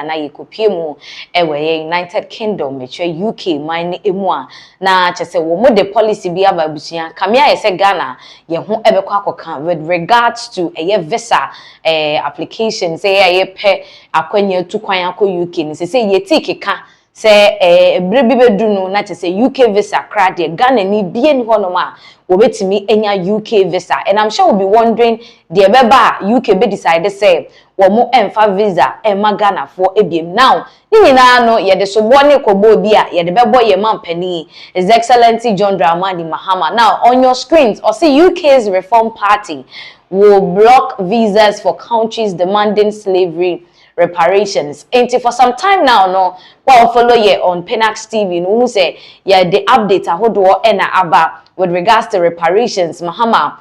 na yekopie mu ewe United Kingdom meche UK man emu a na chese wo mo de policy bi ababusia kamia ye se Ghana ye ho ebekọ akoka with regards to visa application say ye pe akwanya tukwan akọ UK ni se ye tikeka se ebre bi bedu no na chese UK visa cra de Ghana ni bie ni hono ma wo betimi enya UK visa and I'm sure we'll be wondering the beba UK be decide say womo emfa visa ema Ghana for ebiem now ni nyina no ye de so bone kobo bi a ye de bebo ye mampani His Excellency John Dramani Mahama. Now on your screens or see UK's Reform Party will block visas for countries demanding slavery reparations. And for some time now, no, well, follow ye on Pinaxtv, no, say, yeah, the update I hold ena aba with regards to reparations, Mahama,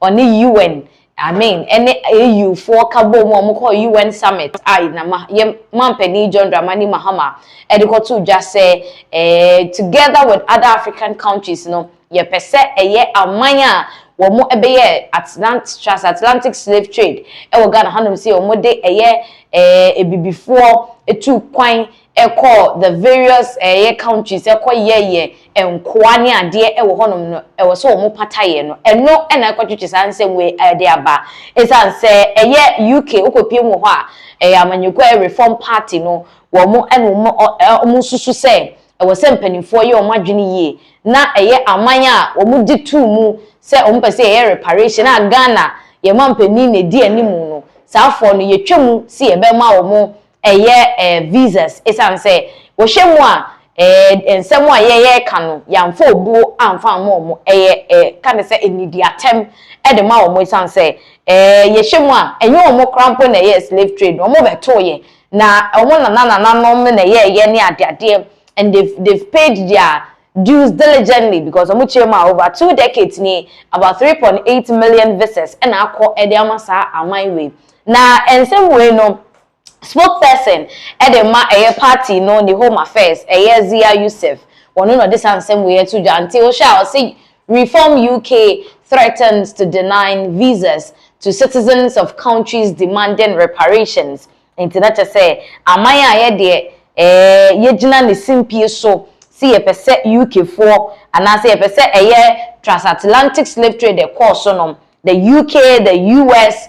on the UN. I mean, any AU for Cabo Momoko UN summit. I na Mampeni John Dramani Mahama. Edikotu just say, together with other African countries, no, ye pese amanya. Womo ebeye transatlantic slave trade e wo Ghana hanom say omo de before etu kwan call the various countries call ye enkoa ne ade e wo honom no e wo so omo pataye no eno na kwatwetwe san say we de aba esan say UK okopie mu ho a amanyeko Reform Party no womo eno omo susu say e wo se mpanimfo ye omo adwene yie na amanya omo di tu mu se ompese reparation a Ghana ye mampani ne di animu no saafo no ye twemu si ye be ma omo visas esan se wo hwemu a ensemu a ye ka no yamfo obuo amfa omo kan se enidi atem de ma omo esan se ye hwemu a enye omo krampo na ye slave trade omo beto ye na omo na no me na ye ne ade and they've paid their dues diligently because omuchema over 2 decades ni about 3.8 million visas and akọ ediamasa amanwe na ensem we no spokesperson edema party no the Home Affairs Zia Yusuf one no this ansem we to until shall say Reform UK threatens to deny visas to citizens of countries demanding reparations internet say amaya ye de yegina ne simpie so see a percent UK for and I say a percent transatlantic slave trade the course on the UK, the US,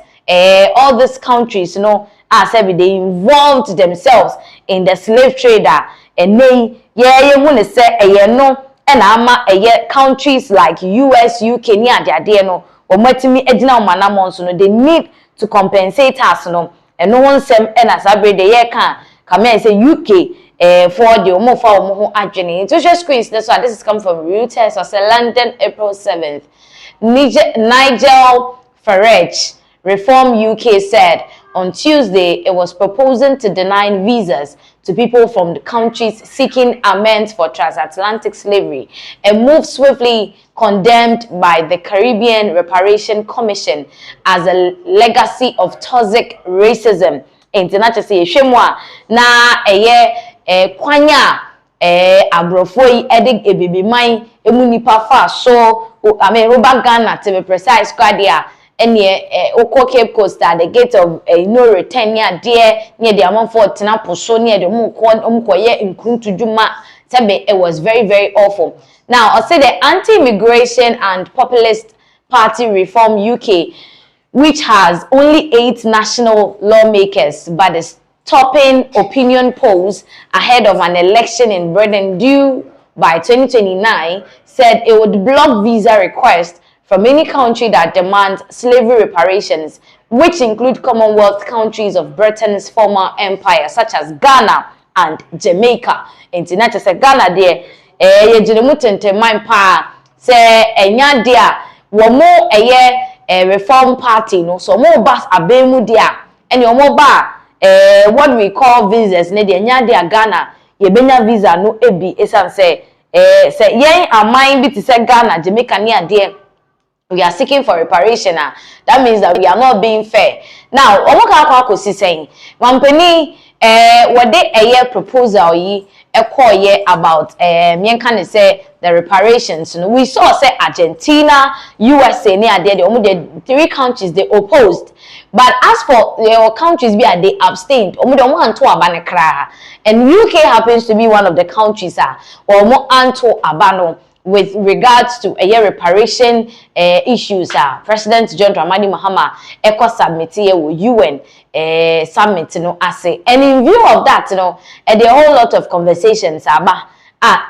all these countries, you know, as every they involved themselves in the slave trader and they you want to say no and ama countries like US, UK, they no or metimi edina manamon so no they need to compensate us no and no one sem and as abre the can come and say UK for the omo fa omo ho adwene to share screens this one this is come from Reuters or say London April 7th Nigel Farage Reform UK said on Tuesday it was proposing to deny visas to people from the countries seeking amends for transatlantic slavery, a move swiftly condemned by the Caribbean Reparation Commission as a legacy of toxic racism. International say shemwa na kwanya abrofo yi edig ebibiman emu nipa fa so I mean Robert Ghana to be precise kwadia ene oko Cape Coast at the gate of no return near the amount for tenapo so near the umkoye nkuntuduma tebe it was very very awful. Now I say the Anti-Immigration and Populist Party Reform UK, which has only 8 national lawmakers but is topping opinion polls ahead of an election in Britain due by 2029, said it would block visa requests from any country that demands slavery reparations, which include Commonwealth countries of Britain's former empire, such as Ghana and Jamaica. Internet say Ghana there, ye jirimutente mind pa say enya dia womo Reform Party no so mo bas abemu dia and your ba what we call visas ne dia nya dia Ghana ye benya visa no ebi esan say yen aman bi ti say Ghana Jamaica ne ade we are seeking for reparation that means that we are not being fair. Now omo ka akosi saying company what they proposal yi ekoye about me can say the reparations. We saw say Argentina, USA, the 3 countries they opposed. But as for the countries they abstained. And UK happens to be one of the countries or more anto abano with regards to a reparation issues. President John Dramani Mahama echo submitted UN summit, and in view of that, there are a whole lot of conversations about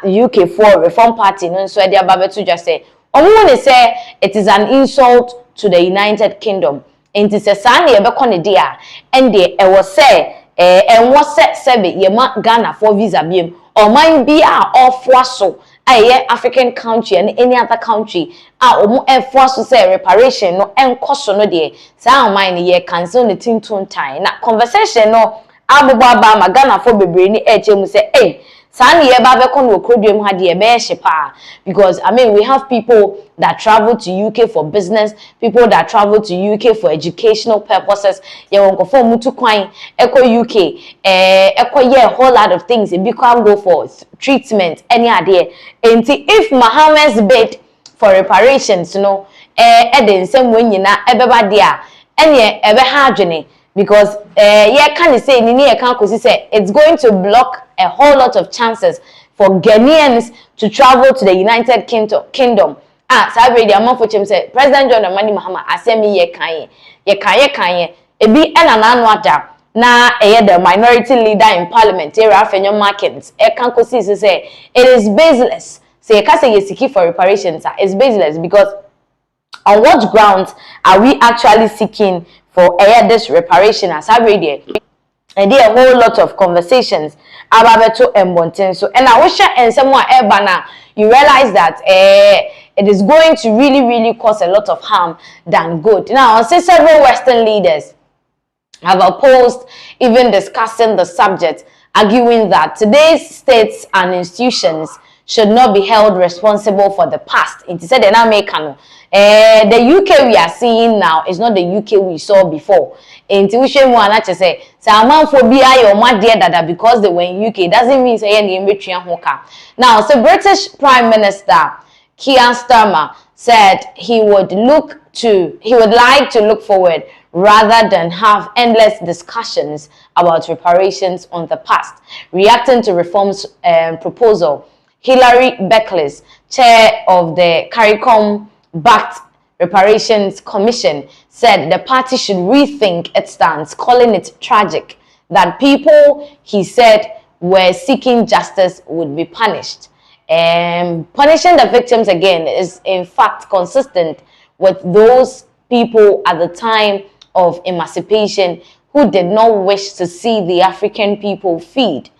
UK for Reform Party, so they are to just say, say it is an insult to the United Kingdom. And it's a Sunday dia, and they was say, and what set sebe yema Ghana for visa beam, or mine be off wasso. African country and any other country omo enforce to say reparation no enkoso no de sa mind ye cancel the tin tone time na conversation no abobaba magana for bebre ni mu say san ye ba be kon wo krodwem ha de be hyepa because I mean we have people that travel to UK for business, people that travel to UK for educational purposes. Ye won go for mutu kwan eko UK eko ye a whole lot of things and become go for treatment any idea. And if Mahama's bid for reparations the same way nyina ebeba dia enye ebe ha adwene because ye can say ni ye kan kosi say it's going to block a whole lot of chances for Ghanaians to travel to the United Kingdom. Sabe the amount for him say President John Dramani Mahama asemi ye kan ebi ena na anu ada na the minority leader in parliament area Fenyo Markins e kan kosi say it is baseless. Say ka say ye for reparations it's baseless because on what grounds are we actually seeking for this reparation as I read it? And there a whole lot of conversations about to embonten. So and I wish and someone ebana you realize that it is going to really cause a lot of harm than good. Now I say several Western leaders have opposed even discussing the subject, arguing that today's states and institutions should not be held responsible for the past. It said the UK we are seeing now is not the UK we saw before. Intuition one actually say Samaphobia your mad dear dada because they were in UK doesn't mean say any in hoka. Now, so British Prime Minister Keir Starmer said he would like to look forward rather than have endless discussions about reparations on the past. Reacting to reform's proposal, Hilary Beckless, chair of the CARICOM-backed Reparations Commission, said the party should rethink its stance, calling it tragic that people, he said, were seeking justice would be punished. Punishing the victims again is in fact consistent with those people at the time of emancipation who did not wish to see the African people feed.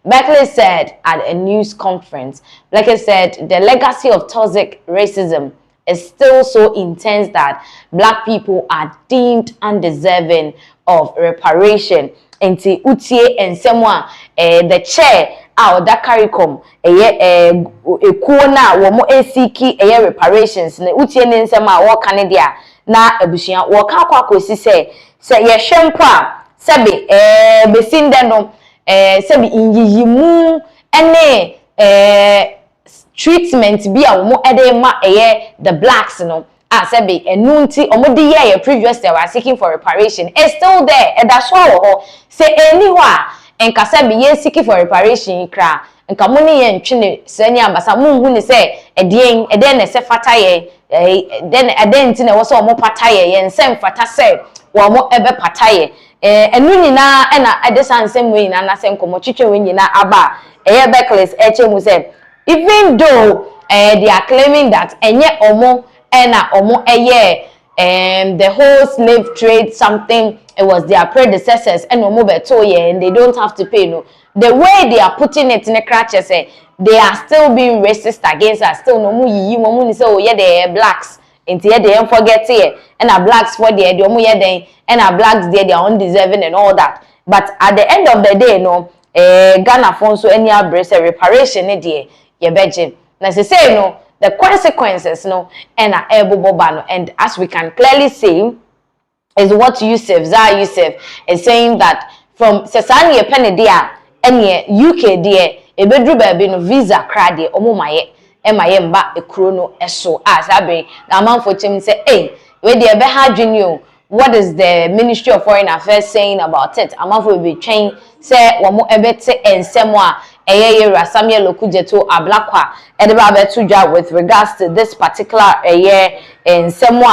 Beckley said at a news conference, like I said, the legacy of toxic racism is still so intense that black people are deemed undeserving of reparation. Enti utie ensemwa the chair that CARICOM ekuo na wo mo esiki reparations na utie ne nsema wo kan dia na abusua wo ka kwakosi se ye hwempo a sebe besinde no sebe inyiyimu ene treatment bi a wo mo ma the blacks no sebe enunti omode ye previous they were seeking for reparation is still there that's why say anyhow enka sebe ye seeking for reparation kra enka mo ne ye ntwene sani ambasa mo hu ne say eden na se fata ye then eden ti na wo so mo pata ye nsem fata say wo mo ebe pata ye enu nyina na adesan nsem we nyina na se nkomo twetwe we nyina aba Beckless mu say even though they are claiming that enye omo na omo the whole slave trade something it was their predecessors and omo beto and they don't have to pay no the way they are putting it in the crutches they are still being racist against us still no mu yiyi mo mu ni say oh yeah the blacks into here they forget here and our blacks for there the omo yeah then and our blacks there they are undeserving and all that but at the end of the day no Ghana for so any abrese reparation there ye beje na say no the consequences no and and as we can clearly see is what Yusuf is saying that from Sesani penny there and UK there ebedru baabi no visa kra de omo maye emaye mba ekuro no eso asabe na amanfo chim say we de ebe ha dwene o. What is the Ministry of Foreign Affairs saying about it? Amanfo be train say womo ebete ensemo a eye Samuel Okujeto Ablakwa edeba betu dwa with regards to this particular ensemo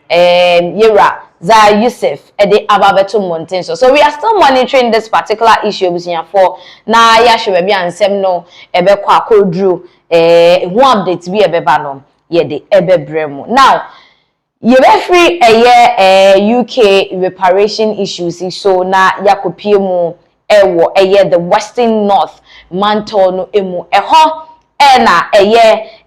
a Yera Za Yusuf ede ababeto mountain. So we are still monitoring this particular issue for na ya hwe bia nsem no ebe kwa akodru who updates be ebeba no ye de ebebremu. Now you free UK reparation issues so na yakopie mu ewo the Western North mantle no emu eho na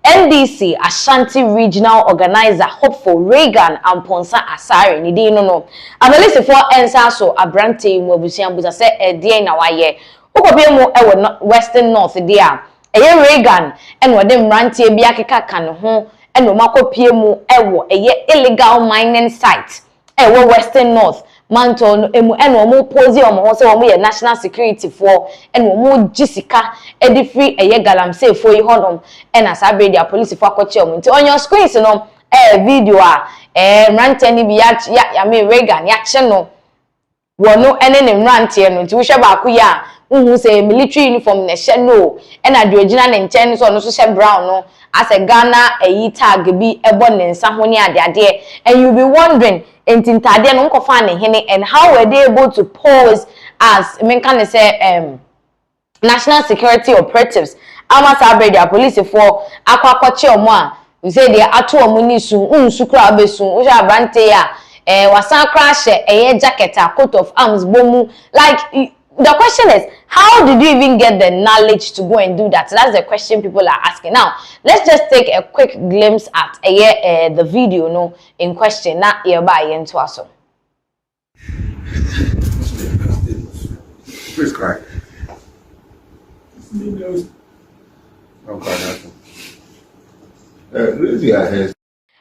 NDC Ashanti Regional Organizer Hopeful Reagan and Ponsa Asare ni dey no analyst for ensa so abrante mu abusian busa say dey na waye ukopie mu ewo Western North dia Reagan and wadem rantie bia keka kan ho eno makopie mu ewo illegal mining site ewo Western North mantle no emu eno mo pose omo ho se omo ye national security for eno mo jisika edi free galamsey for yi honom ena sabre dia police for akoche omo nti on your screens no video a rante ni bi ya me Reagan ya che no wono ene ne rante no nti wo hwe ba ko ya who say military uniform ne she no ena de ogina ne nchen so no so she brown no as a Ghana tag bi ebo ne nsa ho ne ade and you be wondering entintade no nkofa ne hene and how were they able to pose as men can say national security operatives amasa abreda police for akwakoche omo a we say they ato omo ni su unsukura abesu wo sha brante ya wasan crash jacket a coat of arms bomu like the question is, how did you even get the knowledge to go and do that? So that's the question people are asking. Now, let's just take a quick glimpse at the video no in question. Not hereby into us. Please cry.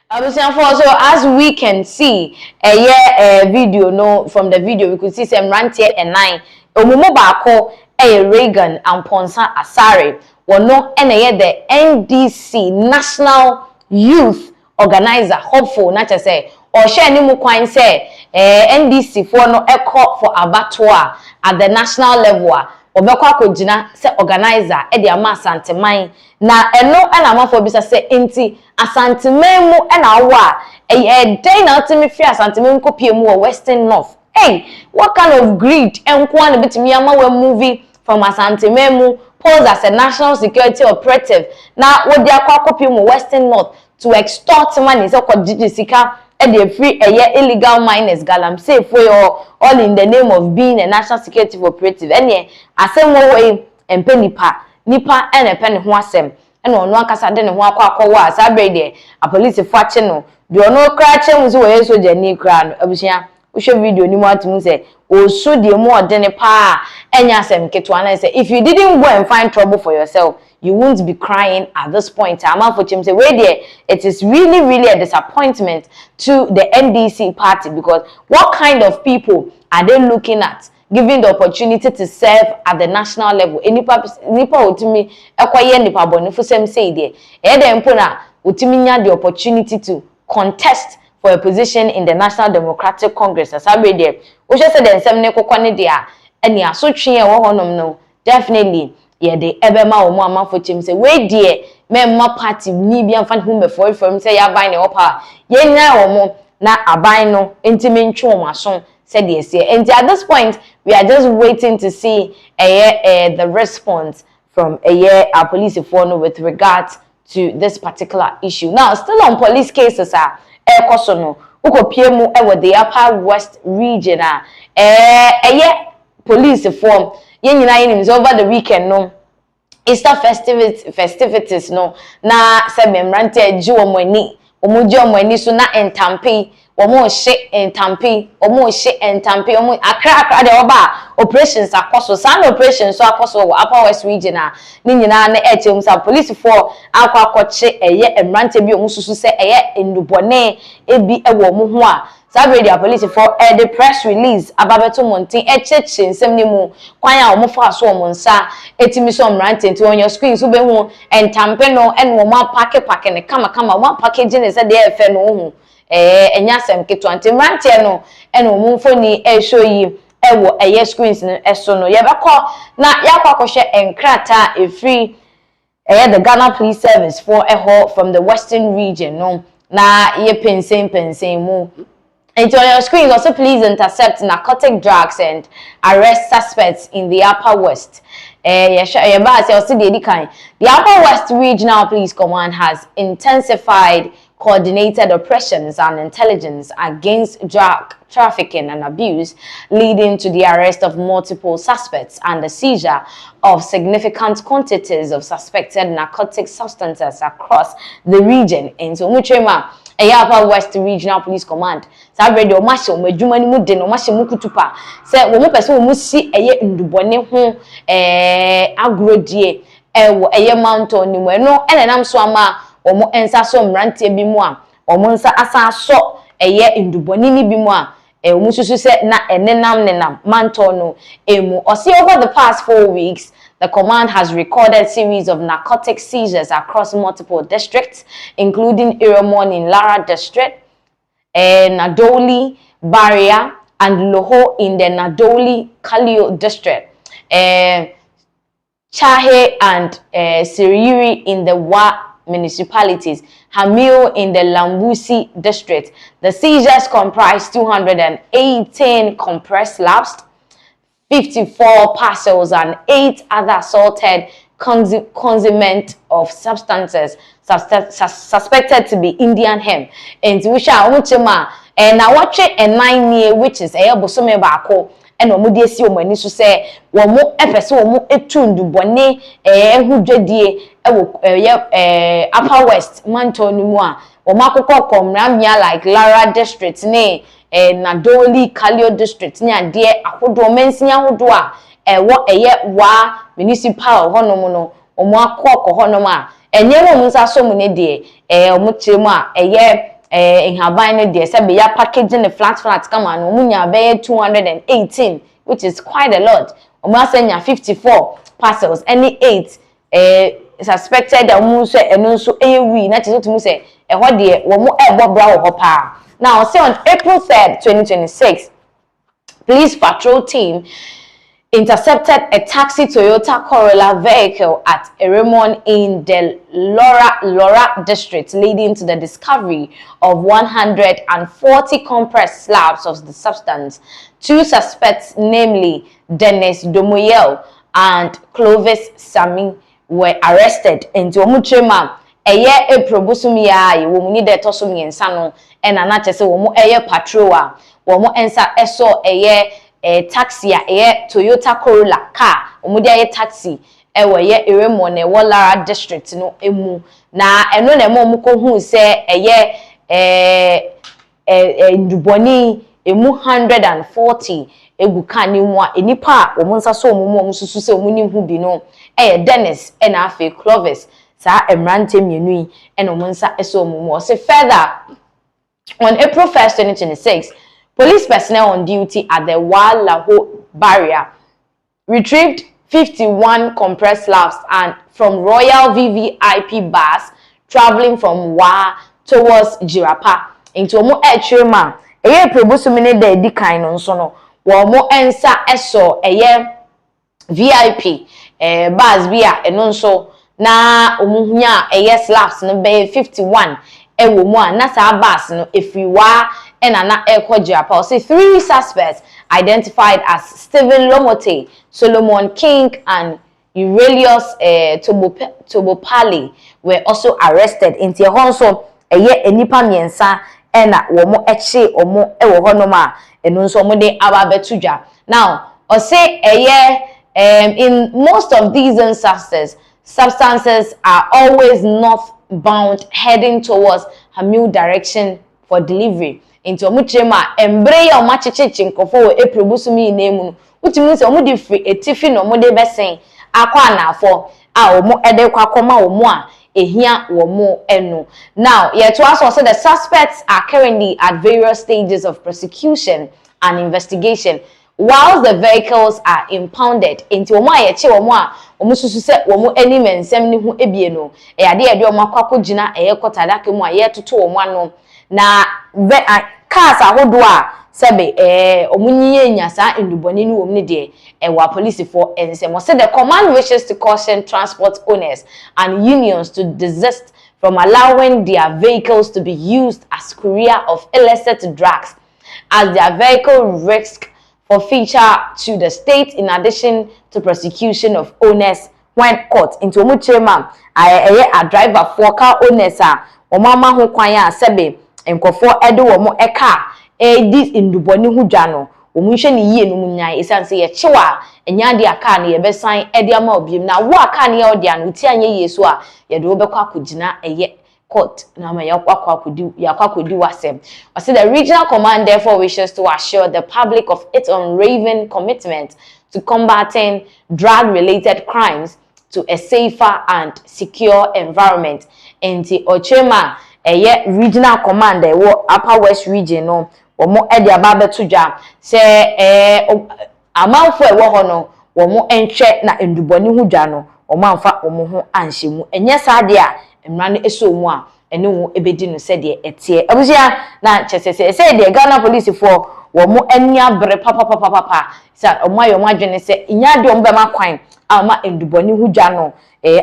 So as we can see, a video no from the video we could see some rantier and 9. Omumo baako Reagan and Ponsa Asare wono the NDC National Youth Organizer Hopeful na che say or share ni mu kwan say NDC for no echo for abattoir at the national level obekọ akogina say organizer de ama asanteman na eno na amafo bisa say enti asanteman mu na awa dey na ultimate free asanteman kopie mu Western North. Hey, what kind of greed and one bit me a movie from Asantememu pose as a national security operative. Now, what they are copying Western North to extort money, so called Jisika and they free illegal miners, galamsey for all in the name of being a national security operative. And yeah, I say more way and nipa and a penny who and on one casa then one quack was a police for channel. Do no cratching was away so Jenny crown, Abusia. Show video ni mwatu say o so de mo odene pa enya asem ketwa na say if you didn't go and find trouble for yourself you won't be crying at this point. Amafo chim say wait there it is really a disappointment to the NDC party because what kind of people are they looking at giving the opportunity to serve at the national level nipa otimi ekwaye nipa bonifo sem say there e dem po na otimi nya the opportunity to contest for a position in the National Democratic Congress as I read there. We just said the same kokone dia eni asotwe e wo honom no definitely ye de ebema wo amafo chim say we there memma party ni bia mfa hu be for from say ya ban ne opa ye nya wo mo na aban no entimi ntwe wo aso said yes here and at this point we are just waiting to see the response from our police for with regards to this particular issue. Now still on police cases Kosono ukopie mu the Upper West region police form ye nyina yenim over the weekend no Easter festivities no na se memrante agi omani omuji omani so na entampe omo hye entampe omo akra de oba operations akoso san operations so akoso Upper West region ni nyina na etem sa police for akwakoche emrante bi omususu se endubone ebi ewo mu ho Sabrina police for the press release ababeto montin echeche nsem ni mu kwan a omo fa so omo nsa etimi so mrante nti on your screen so be hu entampe no en wo ma pack ne kama wo package ne se de efe no hu enya sem keto anti mrante no en wo mu mfoni e show yi ewo eye screens no eso no ye bekọ na yakwa kohwe enkrata e free the Ghana Police Service for from the Western region no na ye pensen mu. And on your screen, also please intercept narcotic drugs and arrest suspects in the Upper West. The Upper West Regional Police Command has intensified coordinated operations and intelligence against drug trafficking and abuse, leading to the arrest of multiple suspects and the seizure of significant quantities of suspected narcotic substances across the region. And so, Upper West Regional Police Command. Sabrina o ma se o madwuma ni mu de no ma se mu kutupa. Se wo mo pese wo mu si eye ndubone ho agrodie wo eye mountain ni mu eno enenam so ama wo mo ensa so mrante bi mu a wo mo nsa asa so eye ndubone ni bi mu a wo mu susu se na nenam mountain no emu. O see over the past 4 weeks the command has recorded series of narcotic seizures across multiple districts, including Iremon in Lara district, Nadoli, Barrier, and Loho in the Nadoli Kalio district, Chahe and Siriri in the Wa municipalities, Hamil in the Lambusi district. The seizures comprise 218 compressed labs, 54 parcels and 8 other assorted consignment of substances suspected to be Indian hemp. And we shall muchema and I watch it and 9 year which is a bosome bako and omudi esi omani so say wo mo efese wo mo etundu bone ehudwedie ewo Upper West manto ni mu a wo makokọ komramia like Lara district ne Nadoli Kalio district ni ade ahodo mensia ahodo a wo wa municipal honom no omo akọ honom a enye wo nsa so mu ne de omo chemu a inhaban ne de se be ya packaging the flat kama no munya be 218 which is quite a lot. Omo asenya 54 parcels any 8 suspected omo so eno so ewi na chiso tumu se ho de wo mo bra wo pa. Now, say on April 3rd, 2026, police patrol team intercepted a taxi Toyota Corolla vehicle at Iremon in the Lora district, leading to the discovery of 140 compressed slabs of the substance. 2 suspects, namely Dennis Domoyel and Clovis Sami, were arrested in Omuchema. Eye probosumi ya wo mu ni de toso miensa no na na chese wo mu eye patrol a wo mu ensa eso eye taxi a eye Toyota Corolla car wo mu de eye taxi wo ye Iremon ne wo Lara district no emu na eno na mo ko hu se eye nduboni emu 140 egu kan ni mu a enipa wo mu nsa so mu susu se mu ni hu bi no Dennis na afi Clovis sa emrante mienu yi eno monsa eso omumu. Say further on April 1st 2026 police personnel on duty at the Walaho barrier retrieved 51 compressed labs and from Royal VVIP bus traveling from Wa towards Jirapa into omo etrema eye probosumi ne da edi kan no nso no wo mo ensa eso eye VIP bus bia eno nso na omuhunya slabs no be 51 ewo mu a na sa bus no efriwa na ekojapa. Say 3 suspects identified as Stephen Lomote, Solomon King and Aurelius Tobopali were also arrested in Tiahonso enipa miensa na wo mo eche omo ewo honoma eno nso mo de ababetuja. Now or say in most of these substances are always northbound heading towards Hamil direction for delivery. Into omuchema embre ya omachichichi nkofo we eprobusumi nemu utimi se omu di free etifi no mo de besen akwa na afo a omo ede kwa koma omo a ehia womo eno. Now, yet also say the suspects are currently at various stages of prosecution and investigation, whilst the vehicles are impounded into omo ayeche omo susu se omo eni mensem ni hu ebie no e ade e de omo akwakọ gina kotadaka mu aye toto omo ano na cars ahodo a sebe omunyiye nyasa nduboni ni wom ne de wa police for ensem. Say the command wishes to caution transport owners and unions to desist from allowing their vehicles to be used as courier of illicit drugs, as their vehicle risk forfeiture to the state in addition to prosecution of owners when caught. Into omuchema a driver for car owners omama ho kwan a sebe enkofo edo womo eka this induboni hu dwa no omunhwe ne yie no munyan esanse ye chewa enya de aka ne ye besan ede ama obiem na wo aka ne ye ode an uti anye yesu a ye de obekwa akogina eye court na ma yakwa wasem. I say the regional command therefore wishes to assure the public of its unwavering commitment to combating drug-related crimes to a safer and secure environment. Enti ochema regional command wo Upper West region no omo ede ababe tuja se amanfo ewo ho no omo enhwe na nduboni hu dwa no omo amfa omo ho anhye mu enye saade a emra no eso mu a ene wo ebedi no se de etie abusia na chesese se de Ghana police for womo ania bre papa sa omo ayo mo adwene se inya de omo be makwan ama nduboni hu dwa no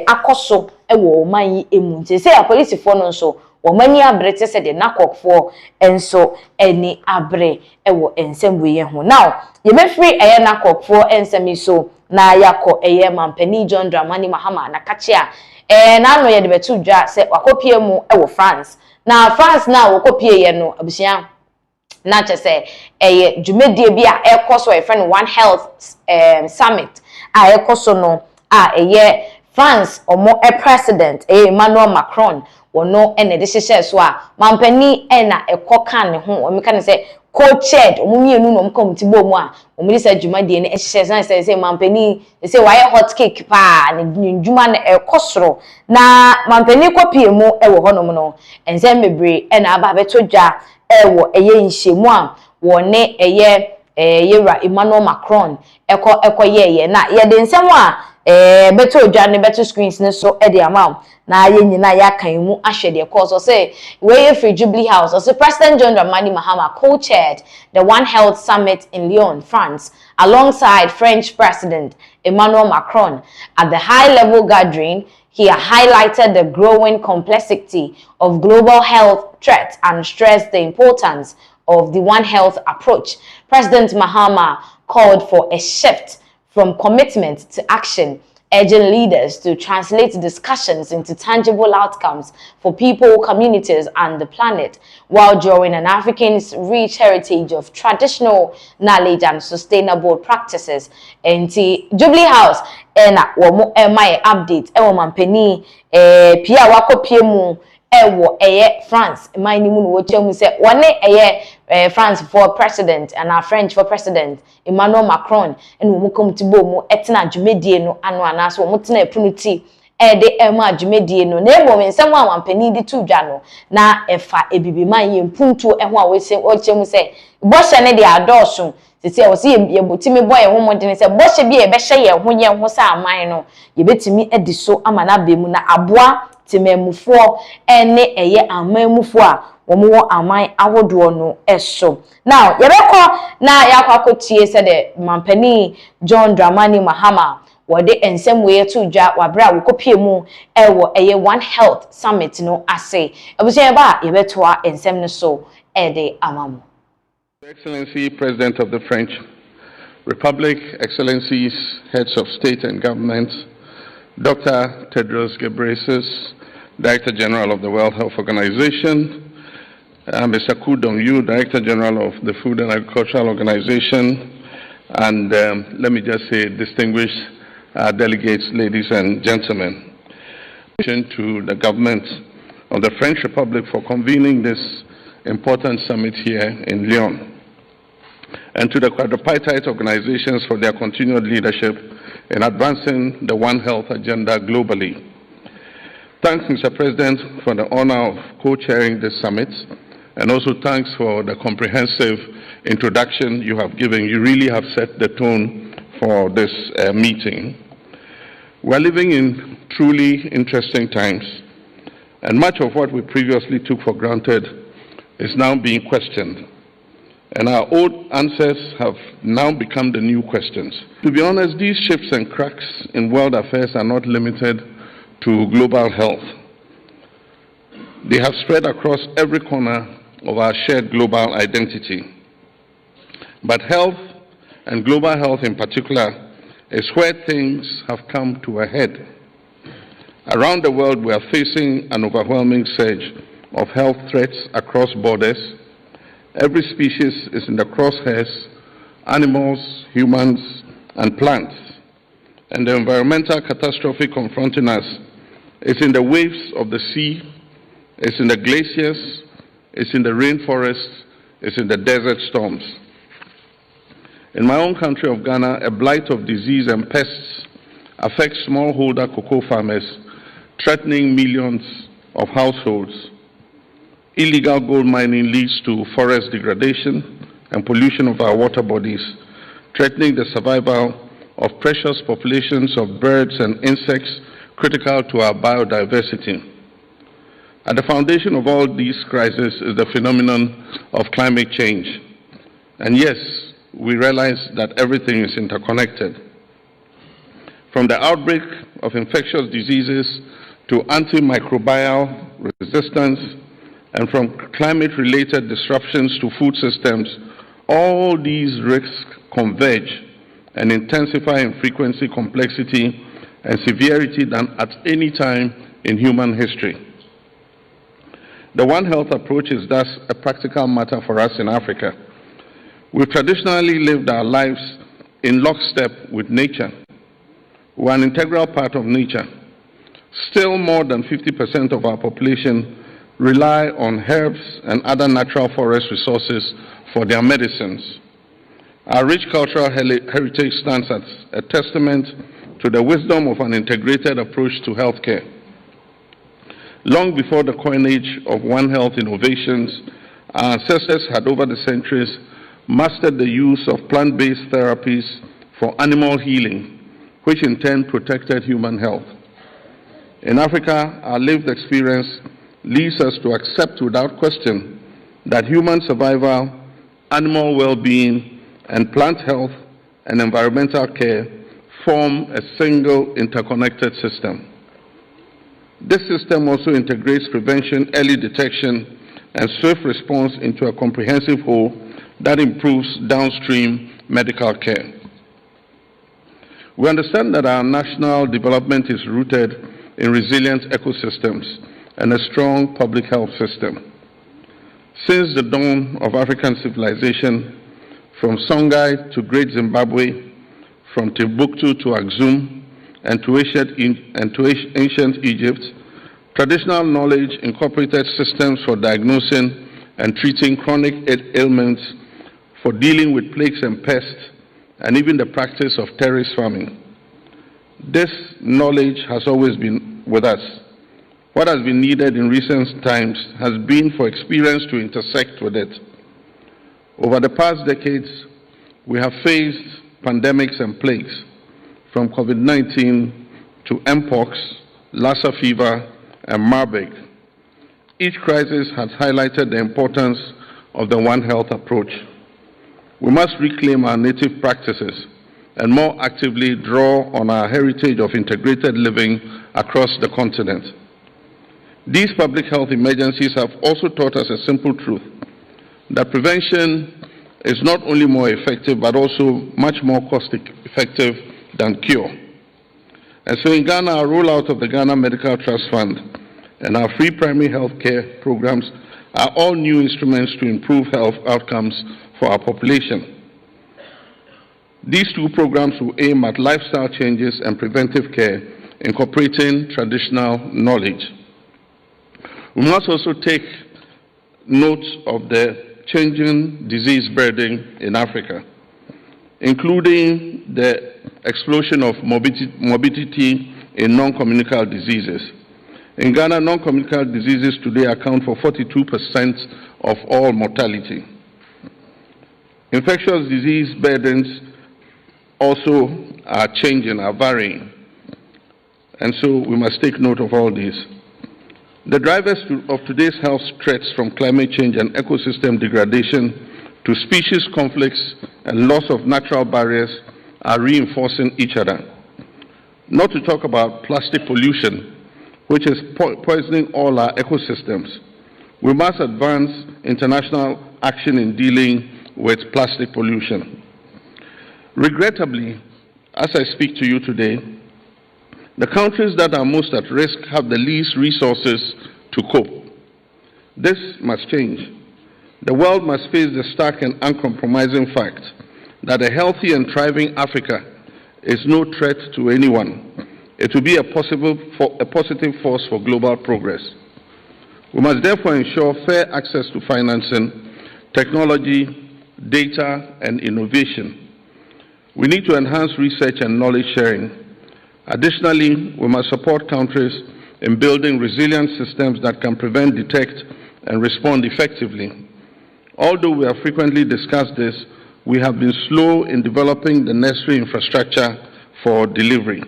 akoso ewo oman emu se ya police for no so womani abre te se de nakokfo enso eni abre ewo ensem ye ho. Now ye be free nakokfo ensem so na yakọ mampani John Dramani Mahama na kachia na no ye de betu dwa se wakopie mu ewo France na France na wakopie ye no abusia na chese dwumedie bi a ekoso e friend One Health Summit a ekoso no a France omo president Emmanuel Macron wono ene de hyehyɛ so a mampani na ekoka ne ho o meka ne se co-chaired omumienu no mkomti bo mu a omiri sa dwuma de ne hyehyɛ say mampani say why hot cake pa ne dwuma na ekosoro na mampani kopie mu ewo honom no ense mebre na aba beto dwa ewo nhyemu a wone yera Emmanuel Macron ekoye na ye de nsem a beto dwa ne beto screens ne so e de amount na ye nyina ya kan mu ahwe de course say we free Jubilee House. Also President John Dramani Mahama co-chaired the One Health Summit in Lyon, France, alongside French President Emmanuel Macron. At the high-level gathering, he highlighted the growing complexity of global health threats and stressed the importance of the One Health approach. President Mahama called for a shift from commitment to action, urging leaders to translate discussions into tangible outcomes for people, communities, and the planet, while drawing an African's rich heritage of traditional knowledge and sustainable practices. And the Jubilee House, my update, mampeni, pia wako piemu, France, my nimu wochemu se wane France for president and our French for president Emmanuel Macron and wo mukom tibo mu etina dwumedie no ano anaso wo mutena epunuti de ema dwumedie no na ebo nsem a wampani di tu dwa no na efa ebibiman ye mpuntu ho a wochemu se boshe ne de adoso sisi wo se ye botimi boy ho modene se boshe bi e be hye ye ho sa aman no ye betimi ediso ama na bemu na aboa timemufo ene amamufo a womo aman ahodo no eso. Now yebeko na yakwakotie se de mampani John Dramani Mahama wode ensem we to dwa wabra wokopie mu ewo One Health Summit no ase ebusia ba yebetoa ensem no so ede amamu. Excellency President of the French Republic, Excellencies, Heads of State and Government, Dr. Tedros Ghebreyesus, Director General of the World Health Organization, Mr. Ku Dong-yu, Director General of the Food and Agricultural Organization, and let me just say distinguished delegates, ladies and gentlemen. To the government of the French Republic for convening this important summit here in Lyon, and to the quadripartite organizations for their continued leadership in advancing the One Health agenda globally. Thanks, Mr. President, for the honor of co-chairing this summit, and also thanks for the comprehensive introduction you have given. You really have set the tone for this meeting. We're living in truly interesting times, and much of what we previously took for granted is now being questioned. And our old answers have now become the new questions. To be honest, these shifts and cracks in world affairs are not limited to global health. They have spread across every corner of our shared global identity. But health, and global health in particular, is where things have come to a head. Around the world, we are facing an overwhelming surge of health threats across borders. Every species is in the crosshairs: animals, humans, and plants. And the environmental catastrophe confronting us is in the waves of the sea, it's in the glaciers, it's in the rainforests, it's in the desert storms. In my own country of Ghana, a blight of disease and pests affects smallholder cocoa farmers, threatening millions of households. Illegal gold mining leads to forest degradation and pollution of our water bodies, threatening the survival of precious populations of birds and insects critical to our biodiversity. At the foundation of all these crises is the phenomenon of climate change. And yes, we realize that everything is interconnected. From the outbreak of infectious diseases to antimicrobial resistance, and from climate-related disruptions to food systems, all these risks converge and intensify in frequency, complexity, and severity than at any time in human history. The One Health approach is thus a practical matter for us in Africa. We've traditionally lived our lives in lockstep with nature. We're an integral part of nature. Still, more than 50% of our population rely on herbs and other natural forest resources for their medicines. Our rich cultural heritage stands as a testament to the wisdom of an integrated approach to healthcare. Long before the coinage of One Health innovations, our ancestors had over the centuries mastered the use of plant-based therapies for animal healing, which in turn protected human health. In Africa, our lived experience leads us to accept without question that human survival, animal well-being, and plant health and environmental care form a single interconnected system. This system also integrates prevention, early detection, and swift response into a comprehensive whole that improves downstream medical care. We understand that our national development is rooted in resilient ecosystems and a strong public health system. Since the dawn of African civilization, from Songhai to Great Zimbabwe, from Timbuktu to Axum, and to ancient Egypt, traditional knowledge incorporated systems for diagnosing and treating chronic ailments, for dealing with plagues and pests, and even the practice of terrace farming. This knowledge has always been with us. What has been needed in recent times has been for experience to intersect with it. Over the past decades, we have faced pandemics and plagues, from COVID-19 to Mpox, Lassa fever, and Marburg. Each crisis has highlighted the importance of the One Health approach. We must reclaim our native practices and more actively draw on our heritage of integrated living across the continent. These public health emergencies have also taught us a simple truth, that prevention is not only more effective but also much more cost-effective than cure. And so in Ghana, our rollout of the Ghana Medical Trust Fund and our free primary health care programs are all new instruments to improve health outcomes for our population. These two programs will aim at lifestyle changes and preventive care, incorporating traditional knowledge. We must also take note of the changing disease burden in Africa, including the explosion of morbidity in non-communicable diseases. In Ghana, non-communicable diseases today account for 42% of all mortality. Infectious disease burdens also are changing, are varying. And so we must take note of all this. The drivers of today's health threats, from climate change and ecosystem degradation to species conflicts and loss of natural barriers, are reinforcing each other. Not to talk about plastic pollution, which is poisoning all our ecosystems. We must advance international action in dealing with plastic pollution. Regrettably, as I speak to you today, the countries that are most at risk have the least resources to cope. This must change. The world must face the stark and uncompromising fact that a healthy and thriving Africa is no threat to anyone. It will be a positive force for global progress. We must therefore ensure fair access to financing, technology, data, and innovation. We need to enhance research and knowledge sharing. Additionally, we must support countries in building resilient systems that can prevent, detect, and respond effectively. Although we have frequently discussed this, we have been slow in developing the necessary infrastructure for delivery.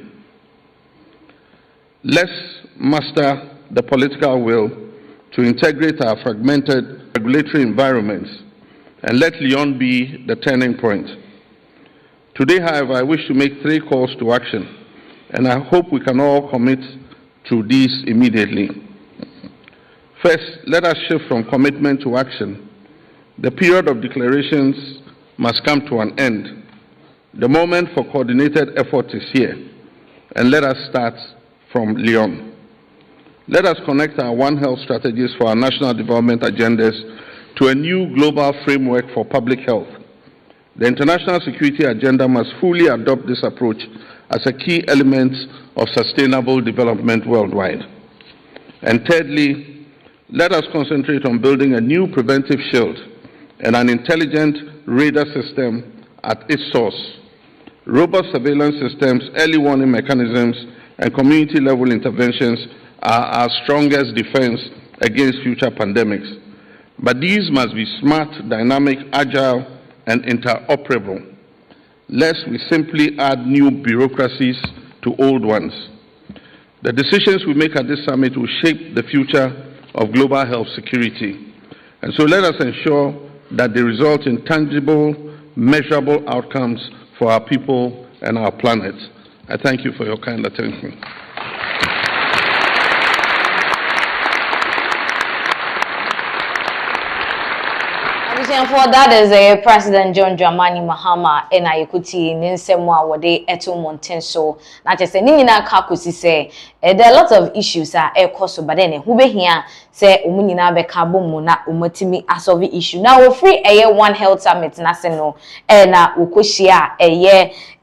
Let's muster the political will to integrate our fragmented regulatory environments, and let Lyon be the turning point. Today, however, I wish to make 3 calls to action, and I hope we can all commit to these immediately. First, let us shift from commitment to action. The period of declarations must come to an end. The moment for coordinated effort is here, and let us start from Lyon. Let us connect our One Health strategies for our national development agendas to a new global framework for public health. The international security agenda must fully adopt this approach as a key element of sustainable development worldwide. And thirdly, let us concentrate on building a new preventive shield and an intelligent radar system at its source. Robust surveillance systems, early warning mechanisms, and community-level interventions are our strongest defense against future pandemics. But these must be smart, dynamic, agile, and interoperable, lest we simply add new bureaucracies to old ones. The decisions we make at this summit will shape the future of global health security. And so let us ensure that they result in tangible, measurable outcomes for our people and our planet. I thank you for your kind attention. For that is President John Dramani Mahama and Ayekuti Ninsemwa Wade Eto Montenso. Not just any na kakusi say there are lots of issues koso, but then who be here say umunina be kabo muna umotimi asolve issue. Now we free One Health Summit naseno na ukoshia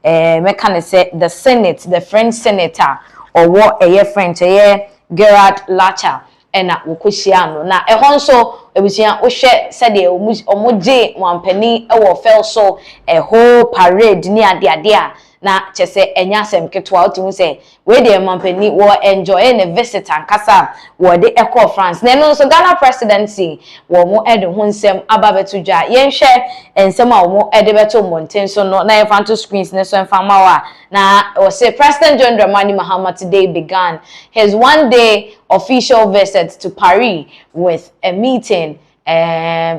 mekane say the Senate, the French senator or what French Gerard Lacha na wokohia na ehon so ebusia wo hwe said e omoje wampani e wo fel so whole parade ni ade a na chese enya asem ketwa otimu se we dey wampani wo enjoy a visit ankasa wo de eco France na no so Ghana presidency wo mo ede ho nsem ababetudwa yenhwe ensem a wo mo ede beto monten so no na yefanto screens ne so enfama wa na we say President John Dramani Mahama today began his one-day official visit to Paris with a meeting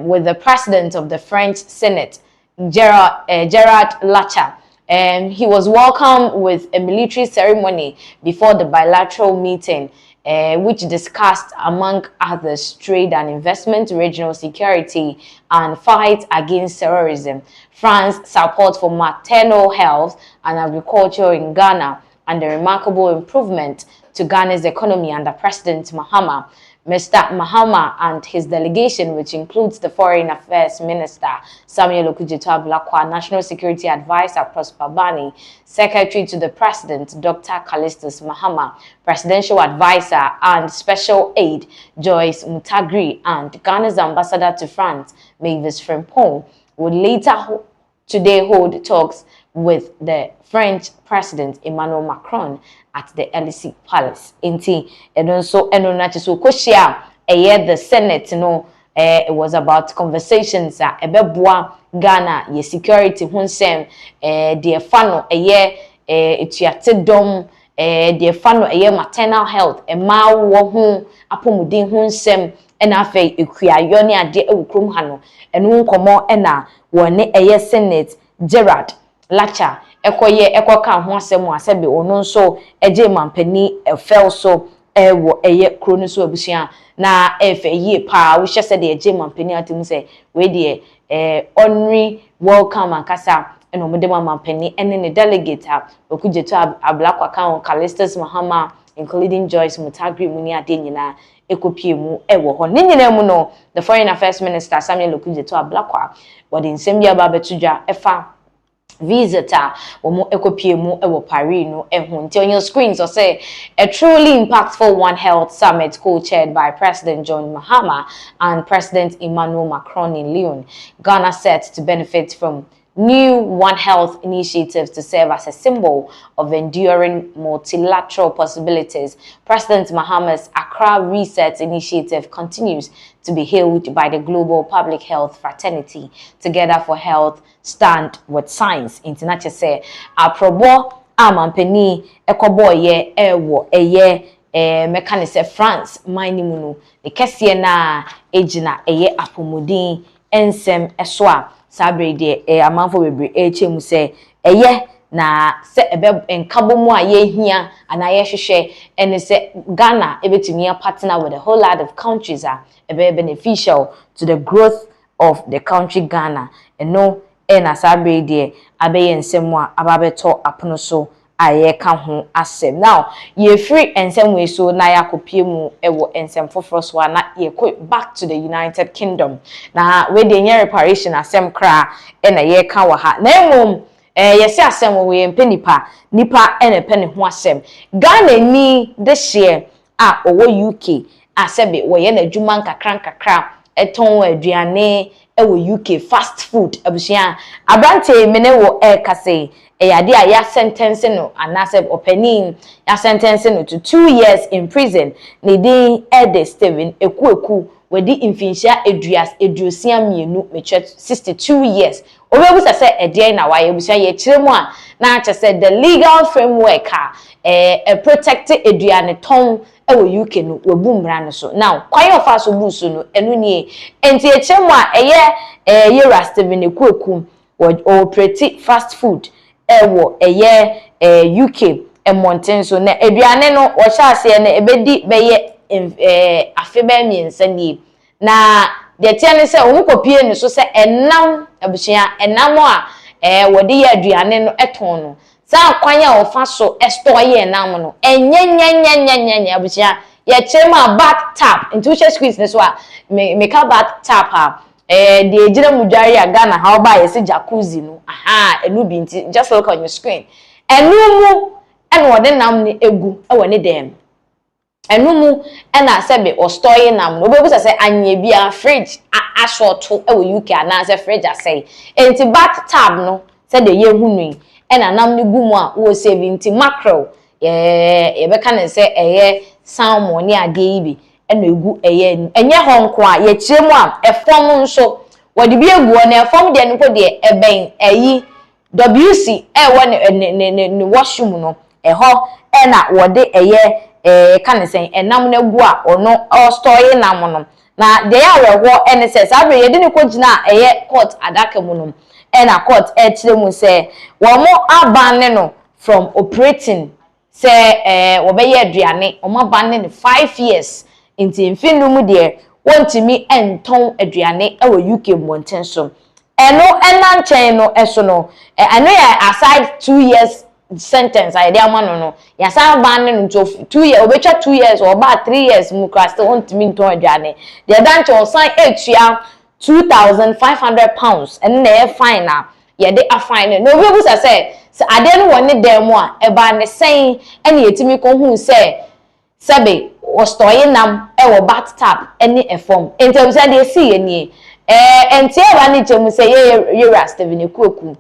with the president of the French Senate, Gerard Lacha. He was welcomed with a military ceremony before the bilateral meeting, which discussed, among others, trade and investment, regional security, and fight against terrorism, France's support for maternal health and agriculture in Ghana, and the remarkable improvement to Ghana's economy under President Mahama. Mr. Mahama and his delegation, which includes the Foreign Affairs Minister Samuel Okudzeto-Ablakwa, National Security Advisor Prosper Bani, Secretary to the President Dr. Callistus Mahama, Presidential Advisor and Special Aide Joyce Mutagri, and Ghana's Ambassador to France Mavis Frimpong, would later today hold talks with the French President Emmanuel Macron at the Elysee Palace. Inti edonso enonachiso koshia the Senate it was about conversations ebeboa Ghana ye security hunsem the fano etiate dom the fano maternal health ma wo hu apomuden hunsem ena afa ekuayo ne ade ewukrom ha no enu nkomo ena wone Senate Gerard Lacha ekoka ho asem asebe ono nso eje mampani efel so wo kro no so abusia na efe yie pa wo hye de eje mampani atum se we de honorary welcome akasa eno mo de mampani ene ne delegate okujeto ablakwa kan Callistus Mahama including Joyce Mutagri muni ade nyina ekopie mu ewo ho ne nyina mu no the foreign affairs minister Samuel okujeto ablakwa wodi nsem bia ba betudwa efa visitor womo ekopie mu ewo Paris no ehun nti on your screens or say a truly impactful One Health summit co-chaired by President John Mahama and President Emmanuel Macron in Lyon. Ghana set to benefit from new One Health initiatives to serve as a symbol of enduring multilateral possibilities. President Mahama's Accra Reset Initiative continues to be hailed by the global public health fraternity. Together for Health, stand with science. International say, aprobo amampeni ekobo ye ewo mekanise France manimuno the kese na ejina apomodin ensem eswa sabre de amanfo bebre echemu se na se ebe nkabo mu hia ana hwehwe ene se Ghana ebetumi partner with a whole lot of countries ebe beneficial to the growth of the country Ghana eno na sabre de abeye nsem a ababeto apono so ka ho asem now ye free ensem we so na yakopie mu ewo ensem foforo so na ye back to the United Kingdom na we de nye reparation asem kra na ye ka wa ha na emom yesi asem we nipa ene pene ho asem Ghana ni this year owo UK asebe we ye na adwuma nkakra eton aduane ewo UK fast food abusia abrante mene wo kase yade ya sentence no anase opening ya sentence no to 2 years in prison ne din Ede Steven ekueku wedi infinsia eduosia mienu meche 62 years obebusa se ede na wa yebusia ye kiremu na acha se the legal framework protect eduane ton ewo UK no webu mra no so now kwan ofa so busu no enu nie enti e kiremu ye Steven ekueku o pretty fast food ewo UK mountain so na eduane no wo hyase na ebedi beye afebe miensa ni na de tiane se wo kopie ni so se enam abusia enam wodi ye eduane no eton no sa kwanya ofa so store ye enam no enyenya abusia ye chema back tap into which squeeze ne so make back tap the ejira mudwari Ghana how ba yesi jacuzzi no enu bi nti just look on your screen enu mu eno wode nam ne egu wone dem enu mu ena sebe o store nam no obebusa se anye bia fridge ashoto UK ana se fridge asai enti bathtub no se de ye hunu ena nam ne gumu wo 70 mackerel ye be kan se salmon ne ade ibi ena egu enye honko ye kiremu efom nso wodi bi egu na efom de nko de eben WC wone washroom no ho ena wode kan sen enam na gu ono store nam no na de ya reho ene se sabe ye de ne ko gina court adaka mu no ena court kiremu se wo mo aban no from operating se wo be ye aduane o mo aban ne 5 years inti mfinu mu de wontimi enton aduane ewo UK monten so eno enanchen no eso no eno ya aside 2 years sentence I dey amano no ya sa ban no 2 years obetwa 2 years or ba 3 years mu kraste wontimi enton aduane de danche on sign etua £2,500 and na fine na ye de afine no obi busa say ade no woni dem a ba ne sen ene yetimi ko hu say sebe o store nam ewo bathtub ene efom enti obusa de si ye nie enti e ba ne chemu say ye Steven ekueku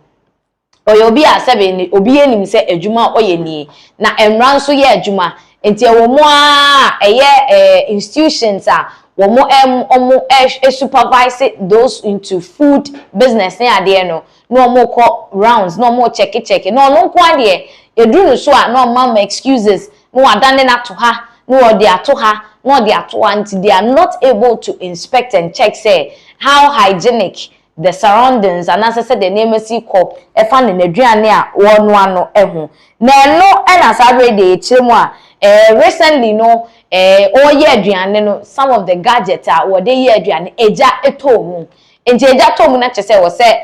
obi a sebe ni obi enim se adwuma oye ni na emra nso ye adwuma enti wo mo a eye institutions a wo mo supervise those into food business ne ade no no mo ko rounds no mo check no nko ade eduru so a no mama excuses no adane na to ha no de ato ha no de ato anti they are not able to inspect and check say how hygienic the surroundings and as I said the name see ko e fa ne aduane a wo no ano ehu na no na sabre de chiremu a recently no oye aduane no some of the gadgets a wo de ye aduane eja etomu enti eja tomu na chese wo se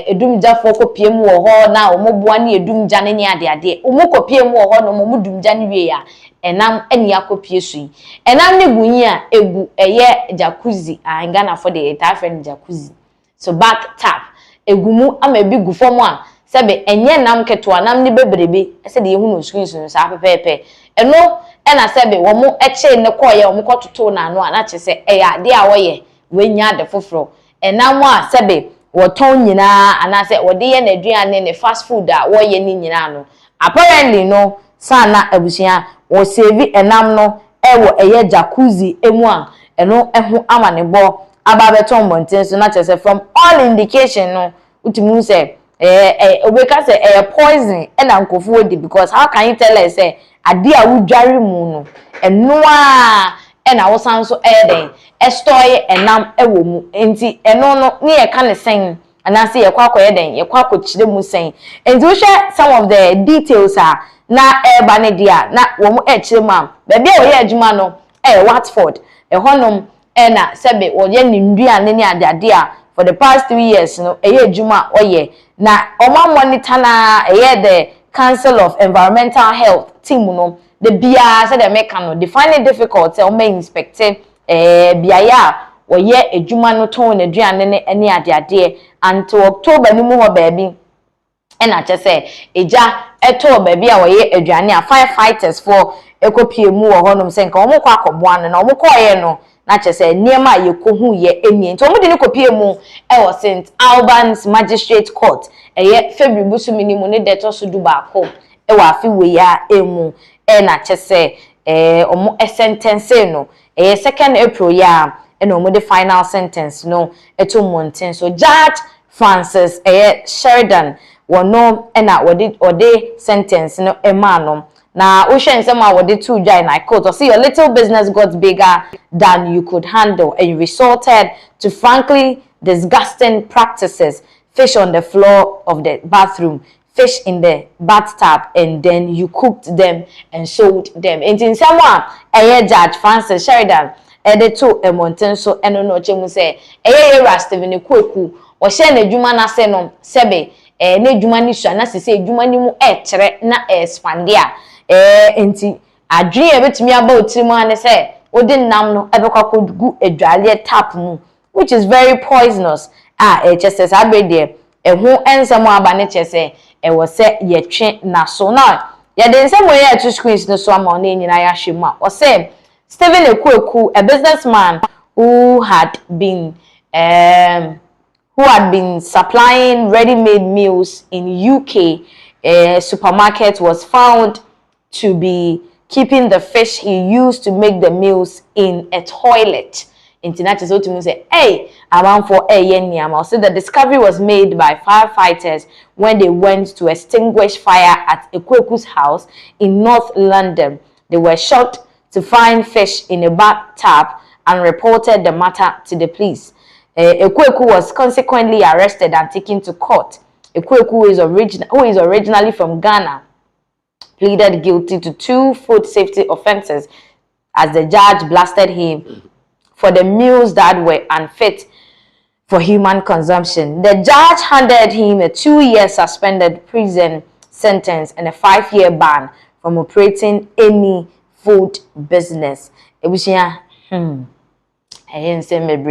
edumja fo ko piem wo ho na omoboa ne edumja ne ade omokopiem wo ho no omodumja ne wie ya enam eni akopie sui enam ne gunyi a egu eye jacuzzi in Ghana for the entire friend jacuzzi so back tap egumu ama bi gu fom a sebe enye nam keto nam ne bebrebe ese de yehu no screen so sa pepepe eno ena sebe wo mo eche ne koye wo mo kototo na ano na chese eya de a woye wenya de foforo enam a sebe wo ton nyina ana se wo de ye na aduane ne fast food a woye ni nyina no apparently no sana abusia wo save enam no ewo eye jacuzzi emu a eno ehu amanebo aba beton monten so na chese from all indication no utimu say obeka say poison and ankofu odi because how can you tell us say ade a wudware mu no eno a na wosan so den store enam ewo mu enti eno no ne ye ka ne sen anase ye kwakoye den ye kwakochire mu sen enti wo hwe some of the details a na eba ne dia na wo mu chire mu am be bia wo ye adwuma no Watford honom na sebe wo ye ne nduane ne ade a for the past 3 years no eye adwuma oye na oma monitor na the Council of Environmental Health team no the bia say the make no they find it difficult say o may inspect bia ya wo ye adwuma no ton na aduane ne ade until October ni mu ho baabi na che say eja eto baabi a wo ye aduane a firefighters for ekopie mu wo honom say nka wo kwa akoboa no na wo koye no na che say niema ye kohu ye eni nti omo de ne kopie mu wo St Albans Magistrate Court eye February busumi ni mu ne deto so du ba ko wo afi we ya emu na che say omo sentence no 2nd April ya na omo the final sentence no eto monten so Judge Francis Sheridan wono na wode sentence no emano na ocean sema wode two join I quote or see your little business got bigger than you could handle and you resorted to frankly disgusting practices, fish on the floor of the bathroom, fish in the bathtub, and then you cooked them and sold them. And in someone Judge Francis Sheridan the two monten so eno no chemu say Stephen Kweku o she na adwuma na se no sebe na adwuma ni sua na se adwuma ni mu kire na expand a enti adwene e betumi aba otirimu ane se odi nam no ebekwa kodugu adwale tap mu which is very poisonous chese sabe de ehu ensem aba ne chese wo se yetwe na so na ya de ensem we ya two screens no so ama na nyina ya hwemu o se Stephen Ekweku, a businessman who had been supplying ready-made meals in UK supermarket, was found to be keeping the fish he used to make the meals in a toilet. International to say, hey, around for a so the discovery was made by firefighters when they went to extinguish fire at Ekweku's house in North London. They were shocked to find fish in a bathtub and reported the matter to the police. Ekweku was consequently arrested and taken to court. Ekweku, who is originally from Ghana, pleaded guilty to 2 food safety offenses as the judge blasted him for the meals that were unfit for human consumption. The judge handed him a 2-year suspended prison sentence and a 5-year ban from operating any food business. Ebusia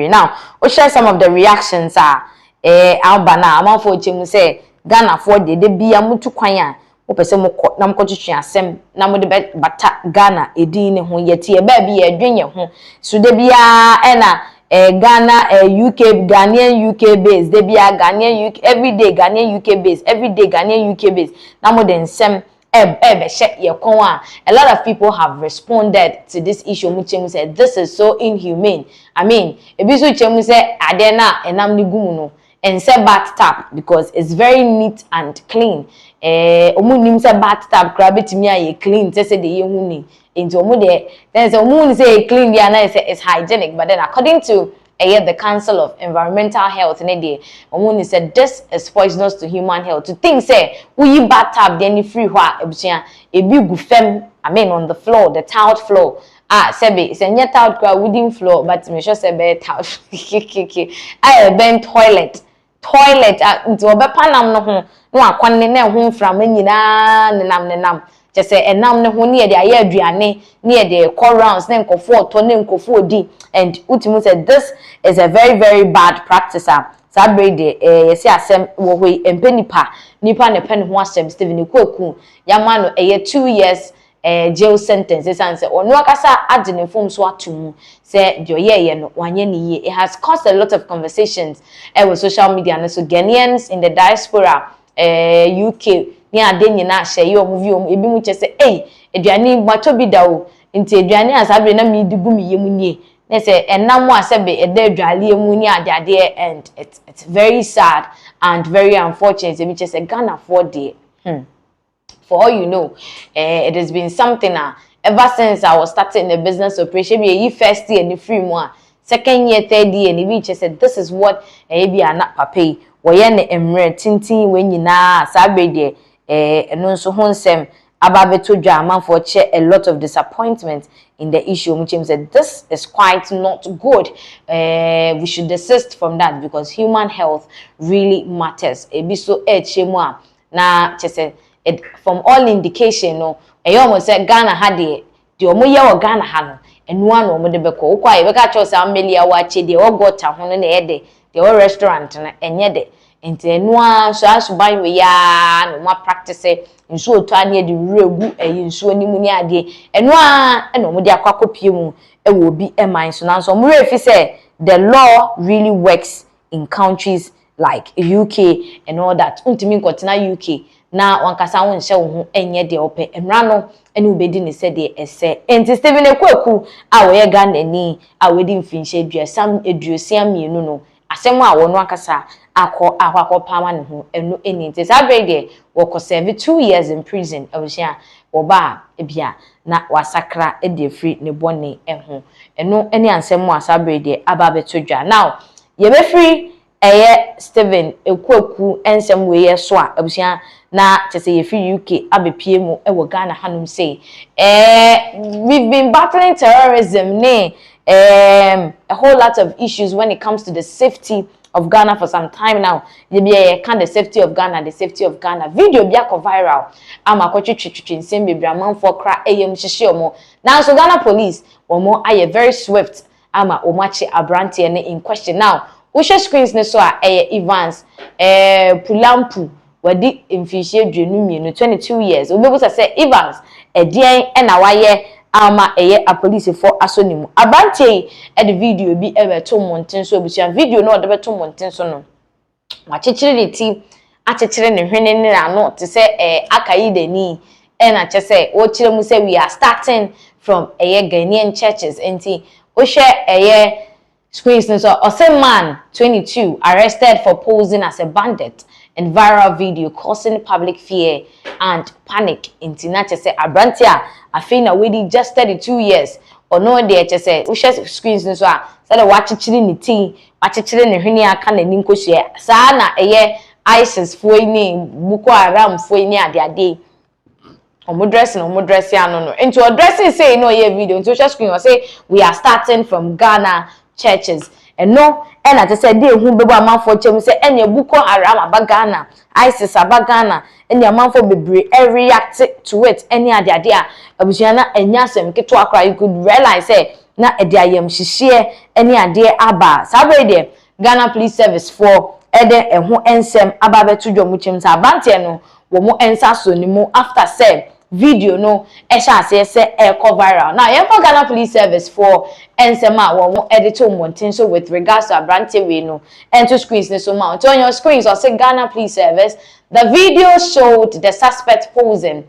now we share some of the reactions albana amafo chemu say Ghana for de bia mutu kwan a wo pese mo na mko twetwe asem na mo de bata Ghana edin ne ho yete e ba bia edwenye ho so de bia na Ghana UK Ghanaian UK base they be a Ghanaian UK everyday Ghanaian UK base everyday Ghanaian UK base na more than some a lot of people have responded to this issue. Muchemu said this is so inhumane. I mean, ebisu chemu say adena enam ni gumuno and say bath tap because it's very neat and clean. Omu nim say bath tap grab it me aye clean. Say the ye huni into omu de then say omu say clean there na say it's hygienic, but then according to the Council of Environmental Health in a day, Omuni said this is poisonous to human health. To think say we bathtub then free wa a big fem on the floor, the tiled floor. Sebe it's a net tiled wooden floor, but me sure sebe tiled. I ben toilet into a bepanam no akwane na ho from nyina nenam just say enam ne ho ne de aye aduane ne de rounds ne nkofo to ne nkofo di and ultimately said this is a very very bad practice sabre de yesi asem wo hoi empenipa nipa ne pen ho asem Stephen Kwaku yama no 2 years jail sentence and say onu akasa agene form so atum say de ye no wanye ne ye. It has caused a lot of conversations with social media and so Ghanaians in the diaspora UK ni ade nyina hye ye omu vi omu ebi mu che say eduane mato bi da o nti eduane asabre na mi digu mi yemu nie na say enam asebe ede aduale emu ni ade and it's very sad and very unfortunate ebi che say Ghana for day for all you know it has been something ever since I was starting the business operation be first year ni free mo second year third year ni bi che say this is what be ana papa woye ne emre tintin we nyina asabre de eno nso ho nsem ababeto dwa amanfo che a lot of disappointment in the issue. Muchim said this is quite not good. We should desist from that because human health really matters. Ebiso chemu na chese from all indication no almost say Ghana had the omoye o Ghana ha no enu anu omo de beko ukwa ebeka cho say amelia wa che de o gota ho no na ede the restaurant na enye de enti enu a so asuban we ya no ma practice nso otu ane de regu nso animu ni ade enu a na omo de akwakopie mu ewo bi eman so na so mo refi say the law really works in countries like UK and all that untimi nkotena UK na wankasa won hye wo ho enye de ope enra no ene obedi ne se de ese enti Stephen Kwaku a wo ye Ghana ni a wedi mfinhye duasam eduosiam mienu no asem a wo no akasa akọ pama ne ho enu eni enti sabre de wo ko serve 2 years in prison awuhia wo ba ebia na wasakra e de free ne bone eho enu eni ansem mo asabre de aba beto dwa now ye be free Stephen Kwaku ensem we ye so a abusia na chese ye free UK abepie mu e wo Ghana hanum say we've been battling terrorism a whole lot of issues when it comes to the safety of Ghana for some time now. Can the safety of Ghana video be viral ama kwetwetwetwe nsem bebraman for kra eyem hyehye omo now so Ghana police omo aye very swift ama omachi abrante in question now we share screens ne so Evans Pulampu wadi mfihye dwenu mienu 22 years obebu say Evans edien na waye ama a police for asonimu abante the video bi to monten so obusia video no de beto monten so no wachechire de ti achechire ne hwene ne ano te say akayi dani na che say wo chire mu say we are starting from Ghanaian churches enti o share screens so a man 22 arrested for posing as a bandit in viral video causing public fear and panic in Tinache say Abrantia Afina Wedi just 32 years or no de say we share screens so say watch chili tea watch chili ne hwene aka na ninko hye sa na ISIS foi ni Boko Haram foi ni ade omo dress ya no into dressing say no ye video into share screen or say we are starting from Ghana churches and no and I said dey hu bebo amanfo chem say enye Boko Haram abagana ISIS abagana enye amanfo bebre react to it any ade a abusia na enya asem keto akra you could realize say na ede ayam hihye any ade aba sabe de Ghana Police Service for ede eho ensem aba beto dwom chem say abante no wo mo ensa so ni mo after say video no say viral. Now Ghana Police Service for ensema wo edit montin so with regards to abrante we no enter screens so mount on your screens or say Ghana Police Service. The video showed the suspect posing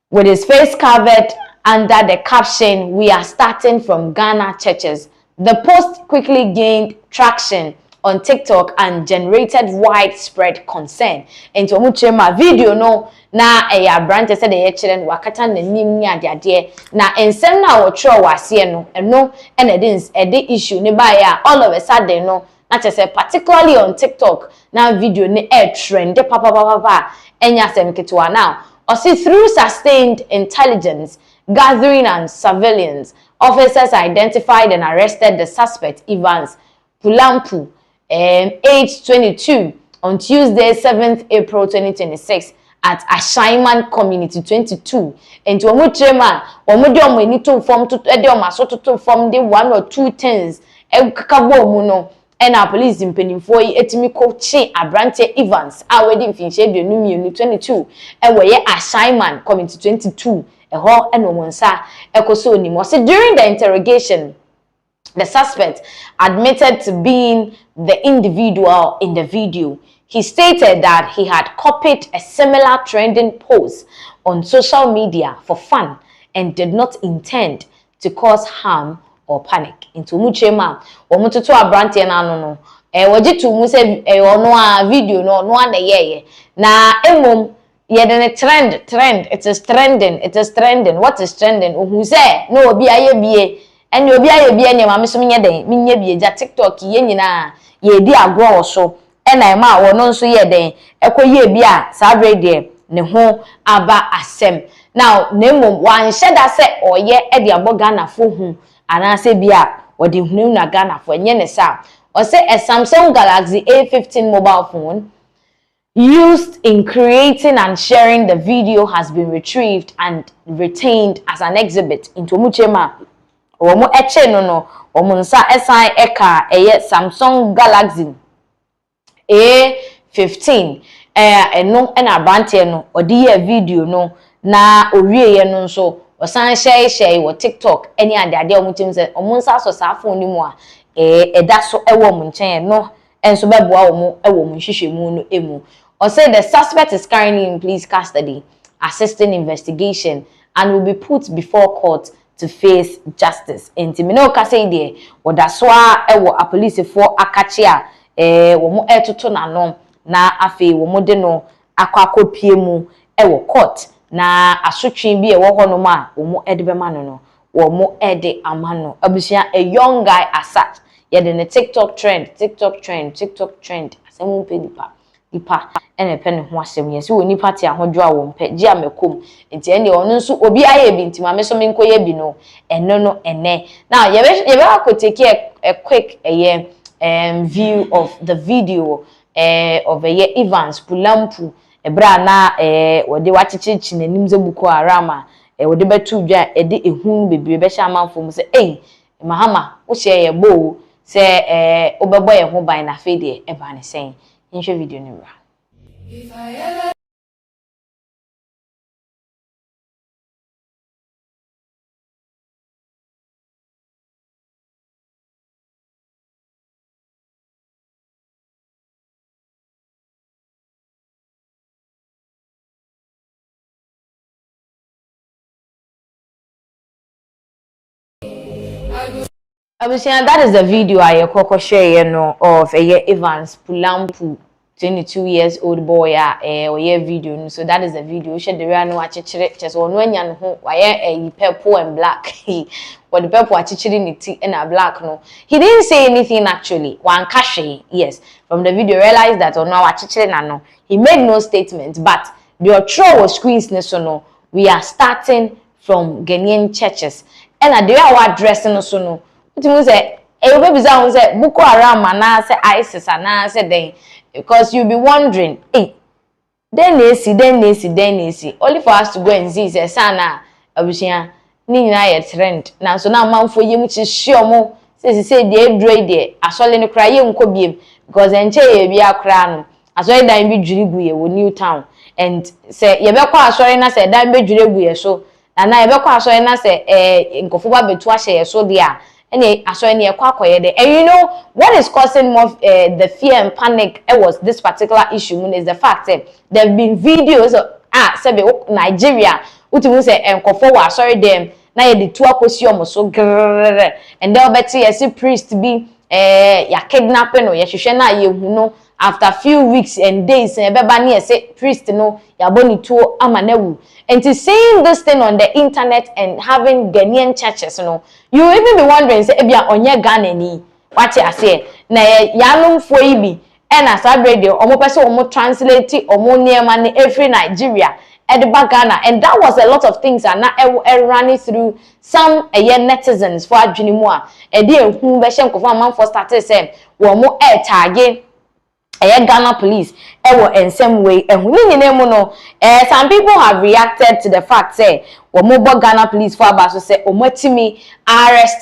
with his face covered under the caption, "We are starting from Ghana churches." The post quickly gained traction on TikTok and generated widespread concern. Into omuchema video no na brand said the children wakata nanim ni ade na ensem na wo tro wase no eno ede issue ne ba ya all of a sudden no na say particularly on TikTok na video ne trend papa enya sem ketwa now or see through sustained intelligence gathering and surveillance officers identified and arrested the suspect Evans Pulampu age 22 on Tuesday 7th April 2026 at Ashaiman Community 22 and to omuchema omudi ni to form to to form the 1 or 2 things kakabo mu no and our police mpanimfo yi etimi kochi abrante Evans a wedi mfinche bienu mienu 22 e woye Ashaiman Community 22 eho eno monsa ekoso onimo. So during the interrogation, the suspect admitted to being the individual in the video. He stated that he had copied a similar trending post on social media for fun and did not intend to cause harm or panic. Into muchema omututu abrante na no wajitu mu se ono a video no na yeye na emom yedene trend it is trending. What is trending? Ohu say no obi aye bie ene obi aye bie ne ma meso menye den menye bie ja TikTok ye nyina ye di agro so ena ma wono nso ye den ekoye bia sa brede ne ho aba asem. Now nemom wan sheda se oye e de Ghana fo hu ana se bia wodi hunu na Ghana fo enye ne sa o say a Samsung Galaxy A15 mobile phone used in creating and sharing the video has been retrieved and retained as an exhibit into muchema omo eche no omo nsa esan eka eye Samsung Galaxy A15 eno na abrante no odi ye video no na owie ye no nso osan share wo TikTok eni ade omo tim se omo nsa so sa phone ni mu a eda so ewo mu nchen no enso beboa omo ewo mu hwehwemu no emu. Or say the suspect is currently in police custody, assisting investigation, and will be put before court to face justice. Intimino kase de odaswa ewo a police for akachia womo etoto na no na afi womo de no akwakopie mu ewo court na asotwe bi ewo hono ma womo edebema no womo ede amano abusia a young guy asat yede ne TikTok trend asemu pedipa ipa ene pe ne ho asem yesi woni party ahodwo a wo mpe gi amekom enti ene ono nso obi aye bi ntima me so me nkoye bi no eno no ene now ye be akoteke a quick view of the video of Evans Pulampu ebra na wode wachichichi nanim ze buko arama wode betu dwa ede ehun bebre be sha manfo mu se Mahama wo hye ye bo se obebo ye ho ban na fe de e ba ne sen inhwe video ni ra. I was saying that is the video I koko share of Evans Pulampu 22 years old boy video so that is the video share the real no achichere just ono anya no ho waye purple and black but the purple achichere ni ti and black no he didn't say anything actually one kashe yes from the video realized that ono achichere na no he made no statement but the throw was screens ne so no we are starting from Ghanaian churches and the way our dressing no so no it say baby say Boko Haram na say ISIS na say then because you'll be wondering then only for us to go and see say sana abusia ni nyina ye trend na so na manfo yem chi hye mo say dey dre dey asole ne kra ye nko biem because enche ye bia kra no asole dan bi dwiri gu ye wo New Town and say ye be kwa asori na say dan bedwire gu ye so na ye be kwa asori na say nkofo ba betu ahye ye so de a ene asori ne ye kwa akoye de. And you know what is causing more the fear and panic was this particular issue is the fact that there have been videos say Nigeria utimu say nkofo wa asori dem na ye de tu akosi omo so grrr and there obeti ye see priest be ya kidnapping no ye hwehwe na ye hu no after few weeks and days ebeba na ye say priest no ya boni tuo amanewu. And to seeing this thing on the internet and having Ghanaian churches, you even be wondering say ebia onye Ghana ni what you say na yanum fo ibi and as a radio omo pese omo translate omo niema ni every Nigeria Edinburgh, Ghana, and that was a lot of things are now running through some netizens for Adwinimua. Who be shen kofo man for started say wo mo target Ghana police in some way and some people have reacted to the fact say wo mo Ghana police for about to say omotimi arrest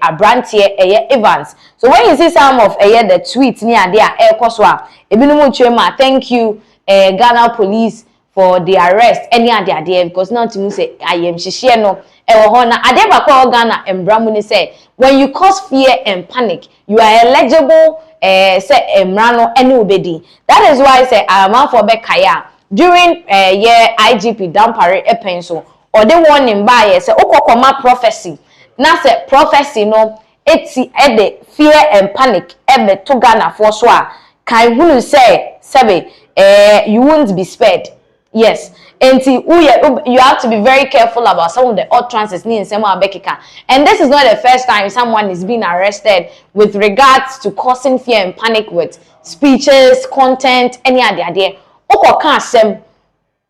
Abrantie Evans. So when you see some of the tweets near there koswa ebinumu chema thank you Ghana police for the arrest any other day because now to say I am shishie no na adeba kwa Ghana embramu ni say when you cause fear and panic you are eligible say emrano any obedi. That is why I say am for bekaya during IGP Dampare epenso or the one in by say okokoma prophecy na say prophecy no eti the fear and panic ebe to Ghana for so a kan hunu say sebe you won't be spared. Yes, and you have to be very careful about some of the utterances in Sema Bekika. And this is not the first time someone is being arrested with regards to causing fear and panic with speeches, content, any other idea. Oko kan sem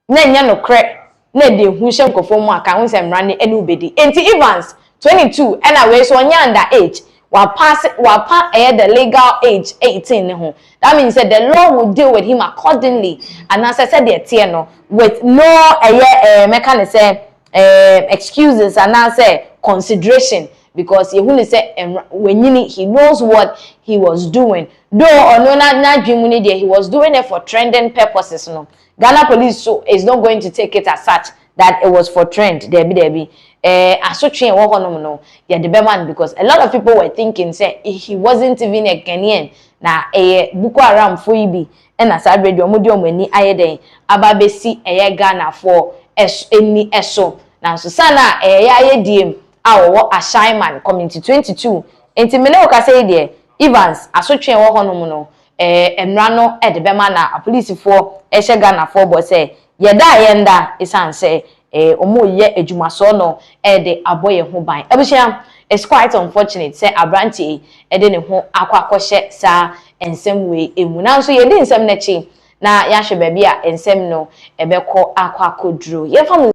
na nya no kre na de hu hye nkofo mu aka hu sem rane ene ubedi. Enti Evans 22 and away so nya under age. The legal age 18 ho. That means that the law will deal with him accordingly. And as I said the with no excuses and I say consideration because he will say when he knows what he was doing. Though or no not he was doing it for trending purposes. No. Ghana police so is not going to take it as such that it was for trend. There be. No, yeah, the man because a lot of people were thinking say he wasn't even a Ghanaian na Boko Haram foibi and as I read your medium when ni ayeden ababesi Ghana for any eso now so sana diem awo ashaiman community 22 enti mene o ka say there Evans asotwe wo honom no emrano the bema na police for Ghana for but say yenda isan say omo ye adwumaso no de aboye ho ban abusia. It's quite unfortunate say Abrantie de ne ho akwakɔhye sa ensem we emu na so ye de ensem na chi na ya hwe ba bia ensem no ebekɔ akwakoduro ye fam